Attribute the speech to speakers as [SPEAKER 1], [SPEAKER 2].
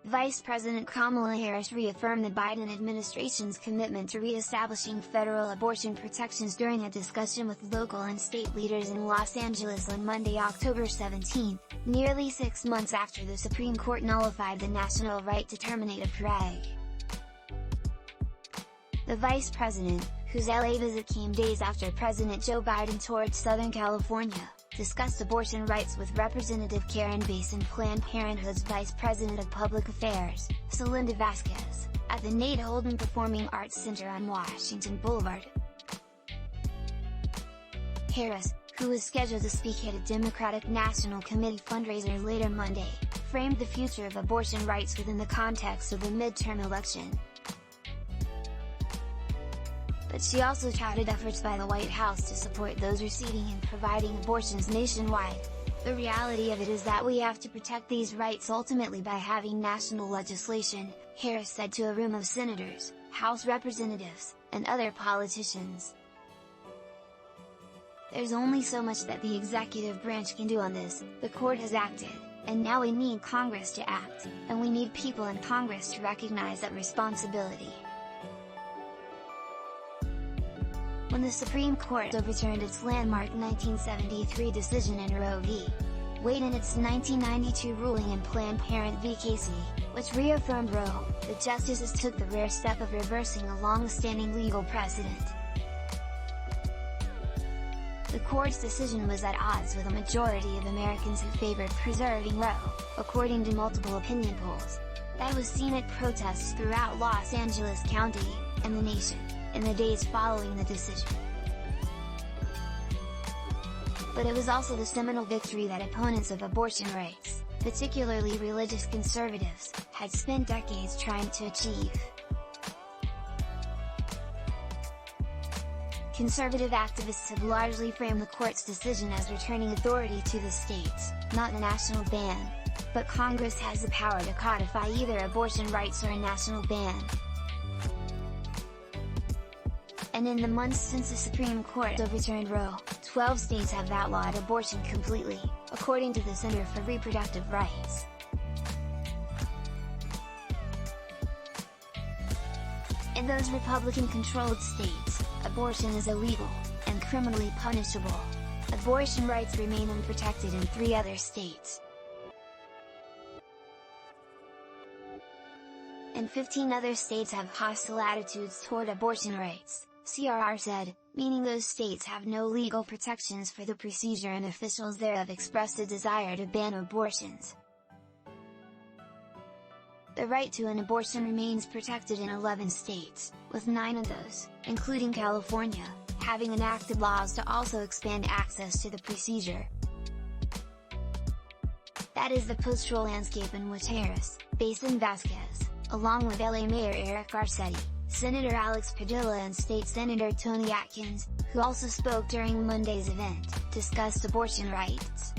[SPEAKER 1] Vice President Kamala Harris reaffirmed the Biden administration's commitment to reestablishing federal abortion protections during a discussion with local and state leaders in Los Angeles on Monday, October 17, nearly 6 months after the Supreme Court nullified the national right to terminate a preg. The vice president, whose LA visit came days after President Joe Biden toured Southern California, discussed abortion rights with Representative Karen Bass and Planned Parenthood's Vice President of Public Affairs, Celinda Vasquez, at the Nate Holden Performing Arts Center on Washington Boulevard. Harris, who was scheduled to speak at a Democratic National Committee fundraiser later Monday, framed the future of abortion rights within the context of the midterm election. But she also touted efforts by the White House to support those receiving and providing abortions nationwide. The reality of it is that we have to protect these rights ultimately by having national legislation, Harris said to a room of senators, House representatives, and other politicians. There's only so much that the executive branch can do on this. The court has acted, and now we need Congress to act, and we need people in Congress to recognize that responsibility. When the Supreme Court overturned its landmark 1973 decision in Roe v. Wade in its 1992 ruling in Planned Parenthood v. Casey, which reaffirmed Roe, the justices took the rare step of reversing a long-standing legal precedent. The court's decision was at odds with a majority of Americans who favored preserving Roe, according to multiple opinion polls. That was seen at protests throughout Los Angeles County, and the nation, in the days following the decision. But it was also the seminal victory that opponents of abortion rights, particularly religious conservatives, had spent decades trying to achieve. Conservative activists have largely framed the court's decision as returning authority to the states, not a national ban. But Congress has the power to codify either abortion rights or a national ban. And in the months since the Supreme Court overturned Roe, 12 states have outlawed abortion completely, according to the Center for Reproductive Rights. In those Republican-controlled states, abortion is illegal, and criminally punishable. Abortion rights remain unprotected in 3 other states. And 15 other states have hostile attitudes toward abortion rights, CRR said, meaning those states have no legal protections for the procedure and officials there have expressed a desire to ban abortions. The right to an abortion remains protected in 11 states, with 9 of those, including California, having enacted laws to also expand access to the procedure. That is the post-Roe landscape in which Harris, Bass and Vasquez, along with LA Mayor Eric Garcetti, Senator Alex Padilla and State Senator Toni Atkins, who also spoke during Monday's event, discussed abortion rights.